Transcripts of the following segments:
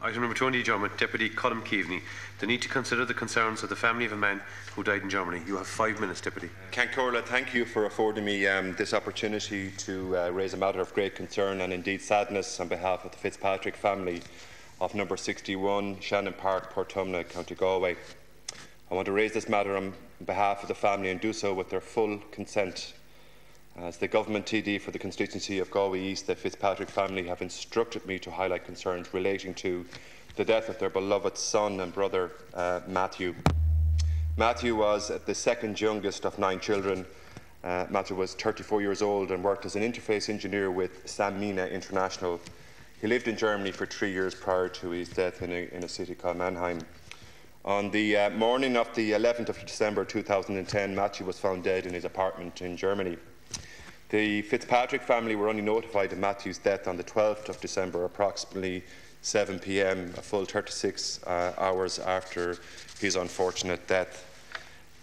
Item number 20, German. Deputy Colm Keaveney. The need to consider the concerns of the family of a man who died in Germany. You have 5 minutes, Deputy. Cancurla, thank you for affording me this opportunity to raise a matter of great concern and indeed sadness on behalf of the Fitzpatrick family of number 61, Shannon Park, Portumna, County Galway. I want to raise this matter on behalf of the family and do so with their full consent. As the Government TD for the constituency of Galway East, the Fitzpatrick family have instructed me to highlight concerns relating to the death of their beloved son and brother, Matthew. Matthew was the second youngest of 9 children. Matthew was 34 years old and worked as an interface engineer with Sanmina International. He lived in Germany for 3 years prior to his death in a city called Mannheim. On the morning of the 11th of December 2010, Matthew was found dead in his apartment in Germany. The Fitzpatrick family were only notified of Matthew's death on the 12th of December, approximately 7 p.m, a full 36 hours after his unfortunate death.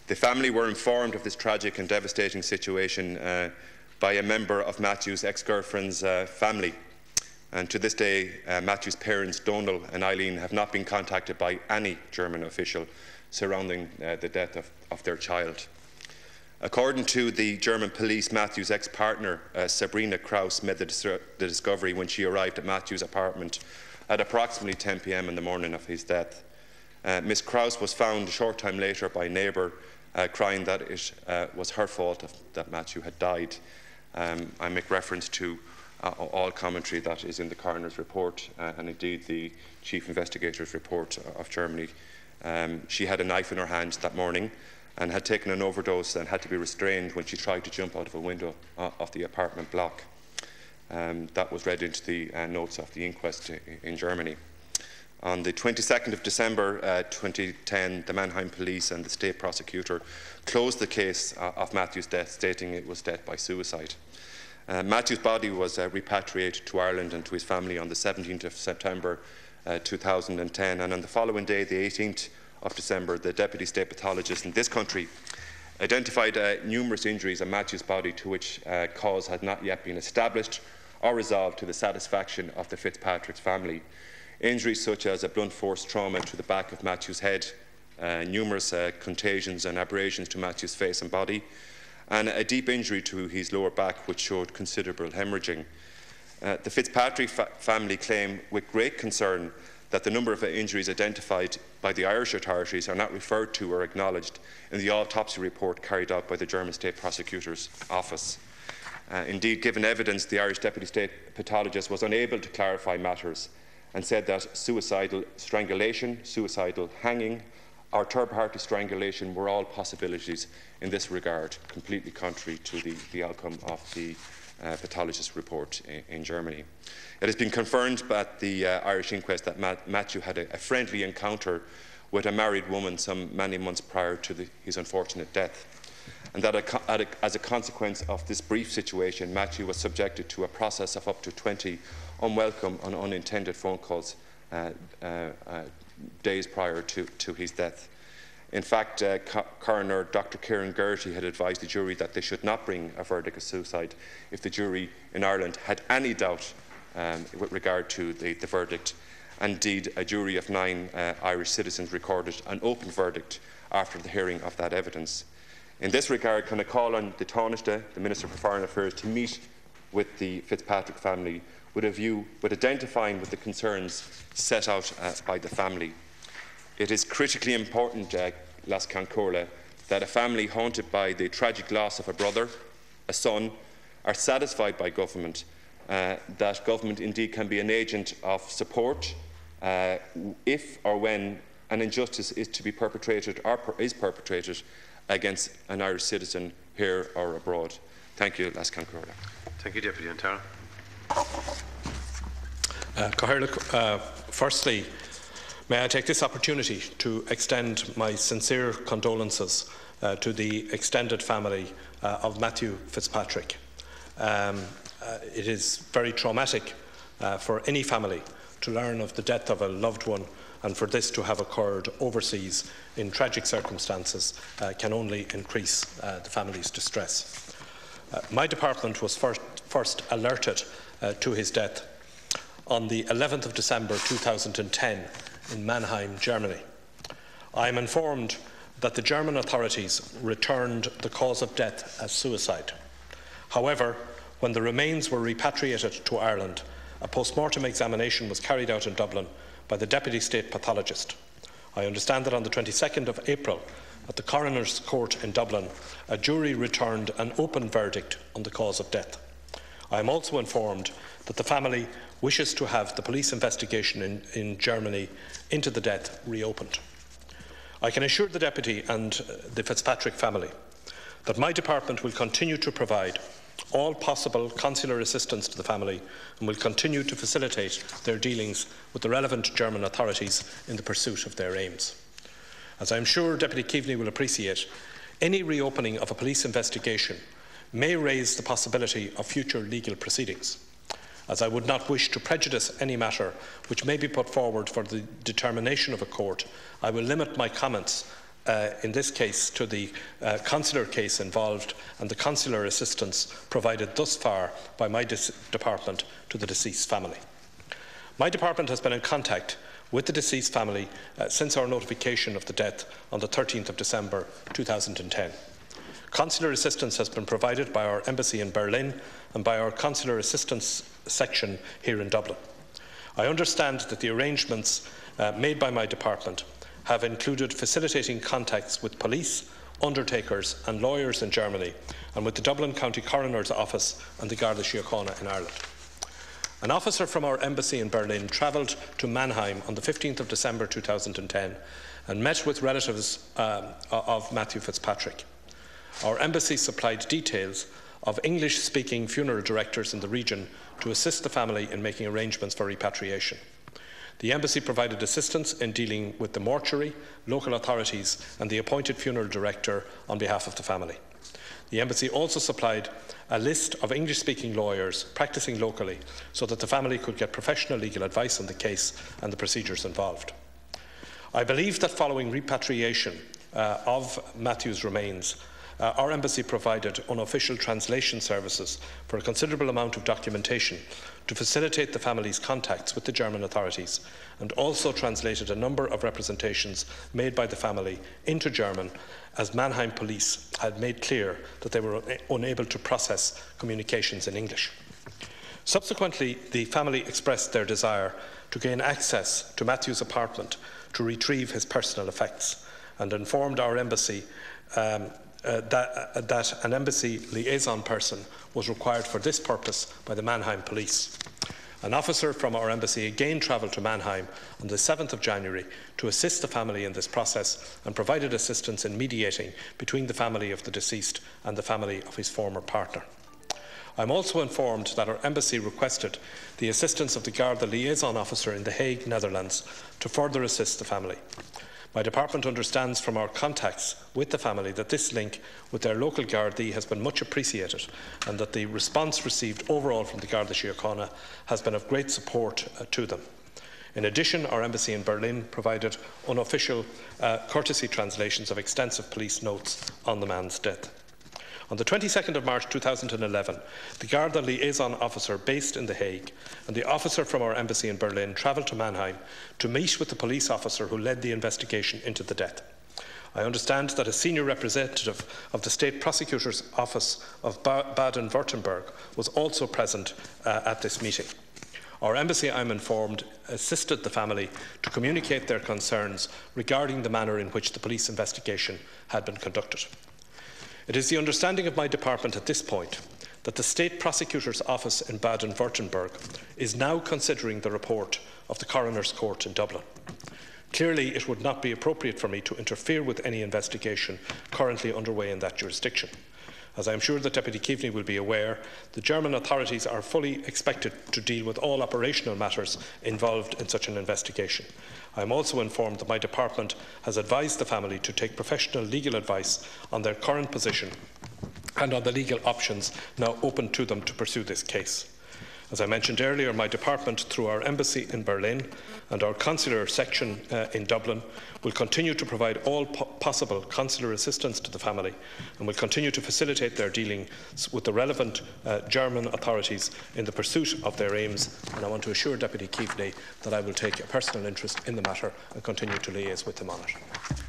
The family were informed of this tragic and devastating situation by a member of Matthew's ex-girlfriend's family. And to this day, Matthew's parents, Donal and Eileen, have not been contacted by any German official surrounding the death of their child. According to the German police, Matthew's ex-partner, Sabrina Kraus, made the discovery when she arrived at Matthew's apartment at approximately 10 p.m. in the morning of his death. Miss Kraus was found a short time later by a neighbour crying that it was her fault that Matthew had died. I make reference to all commentary that is in the coroner's report and indeed the chief investigator's report of Germany. She had a knife in her hand that morning and had taken an overdose and had to be restrained when she tried to jump out of a window of the apartment block. That was read into the notes of the inquest in Germany. On the 22nd of December 2010, the Mannheim police and the state prosecutor closed the case of Matthew's death, stating it was death by suicide. Matthew's body was repatriated to Ireland and to his family on the 17th of September 2010, and on the following day, the 18th of December, the Deputy State Pathologist in this country identified numerous injuries on Matthew's body to which cause had not yet been established or resolved to the satisfaction of the Fitzpatrick's family. Injuries such as a blunt force trauma to the back of Matthew's head, numerous contusions and abrasions to Matthew's face and body, and a deep injury to his lower back which showed considerable hemorrhaging. The Fitzpatrick family claim with great concern that the number of injuries identified by the Irish authorities are not referred to or acknowledged in the autopsy report carried out by the German State Prosecutor's Office. Indeed, given evidence, the Irish Deputy State Pathologist was unable to clarify matters and said that suicidal strangulation, suicidal hanging or third-party strangulation were all possibilities in this regard, completely contrary to the outcome of the pathologist's report in Germany. It has been confirmed at the Irish inquest that Matthew had a friendly encounter with a married woman some many months prior to his unfortunate death, and that as a consequence of this brief situation, Matthew was subjected to a process of up to 20 unwelcome and unintended phone calls days prior to his death. In fact, coroner Dr. Kieran Gertie had advised the jury that they should not bring a verdict of suicide if the jury in Ireland had any doubt with regard to the verdict. Indeed, a jury of 9 Irish citizens recorded an open verdict after the hearing of that evidence. In this regard, can I call on the Taoiseach, the Minister for Foreign Affairs, to meet with the Fitzpatrick family with a view with identifying with the concerns set out by the family. It is critically important, Las Cancurla, that a family haunted by the tragic loss of a brother, a son, are satisfied by government, that government indeed can be an agent of support if or when an injustice is to be perpetrated or is perpetrated against an Irish citizen here or abroad. Thank you, Las Cancurla. Thank you, Deputy Antara. Firstly, may I take this opportunity to extend my sincere condolences to the extended family of Matthew Fitzpatrick. It is very traumatic for any family to learn of the death of a loved one, and for this to have occurred overseas in tragic circumstances can only increase the family's distress. My department was first alerted to his death on the 11th of December 2010 in Mannheim, Germany. I am informed that the German authorities returned the cause of death as suicide. However, when the remains were repatriated to Ireland, a post-mortem examination was carried out in Dublin by the Deputy State Pathologist. I understand that on the 22nd of April, at the Coroner's Court in Dublin, a jury returned an open verdict on the cause of death. I am also informed that the family wishes to have the police investigation in Germany into the death reopened. I can assure the Deputy and the Fitzpatrick family that my department will continue to provide all possible consular assistance to the family and will continue to facilitate their dealings with the relevant German authorities in the pursuit of their aims. As I am sure Deputy Keaveney will appreciate, any reopening of a police investigation may raise the possibility of future legal proceedings. As I would not wish to prejudice any matter which may be put forward for the determination of a court, I will limit my comments in this case to the consular case involved and the consular assistance provided thus far by my department to the deceased family. My department has been in contact with the deceased family since our notification of the death on the 13th of December 2010. Consular assistance has been provided by our embassy in Berlin and by our consular assistance section here in Dublin. I understand that the arrangements made by my department have included facilitating contacts with police, undertakers and lawyers in Germany and with the Dublin County Coroner's Office and the Garda Síochána in Ireland. An officer from our embassy in Berlin travelled to Mannheim on the 15th of December 2010 and met with relatives of Matthew Fitzpatrick. Our embassy supplied details of English-speaking funeral directors in the region to assist the family in making arrangements for repatriation. The embassy provided assistance in dealing with the mortuary, local authorities and the appointed funeral director on behalf of the family. The embassy also supplied a list of English-speaking lawyers practising locally so that the family could get professional legal advice on the case and the procedures involved. I believe that following repatriation of Matthew's remains, our embassy provided unofficial translation services for a considerable amount of documentation to facilitate the family's contacts with the German authorities and also translated a number of representations made by the family into German as Mannheim police had made clear that they were unable to process communications in English. Subsequently, the family expressed their desire to gain access to Matthew's apartment to retrieve his personal effects and informed our embassy that an embassy liaison person was required for this purpose by the Mannheim police. An officer from our embassy again travelled to Mannheim on the 7th of January to assist the family in this process and provided assistance in mediating between the family of the deceased and the family of his former partner. I am also informed that our embassy requested the assistance of the Garda liaison officer in The Hague, Netherlands, to further assist the family. My department understands from our contacts with the family that this link with their local Gardaí has been much appreciated and that the response received overall from the Garda Síochána has been of great support to them. In addition, our embassy in Berlin provided unofficial courtesy translations of extensive police notes on the man's death. On the 22nd of March 2011, the Garda liaison officer based in The Hague and the officer from our embassy in Berlin travelled to Mannheim to meet with the police officer who led the investigation into the death. I understand that a senior representative of the State Prosecutor's Office of Baden-Württemberg was also present at this meeting. Our embassy, I am informed, assisted the family to communicate their concerns regarding the manner in which the police investigation had been conducted. It is the understanding of my department at this point that the State Prosecutor's Office in Baden-Württemberg is now considering the report of the Coroner's Court in Dublin. Clearly, it would not be appropriate for me to interfere with any investigation currently underway in that jurisdiction. As I am sure that Deputy Keaveney will be aware, the German authorities are fully expected to deal with all operational matters involved in such an investigation. I am also informed that my department has advised the family to take professional legal advice on their current position and on the legal options now open to them to pursue this case. As I mentioned earlier, my department, through our embassy in Berlin and our consular section in Dublin, will continue to provide all possible consular assistance to the family and will continue to facilitate their dealings with the relevant German authorities in the pursuit of their aims. And I want to assure Deputy Keaveney that I will take a personal interest in the matter and continue to liaise with them on it.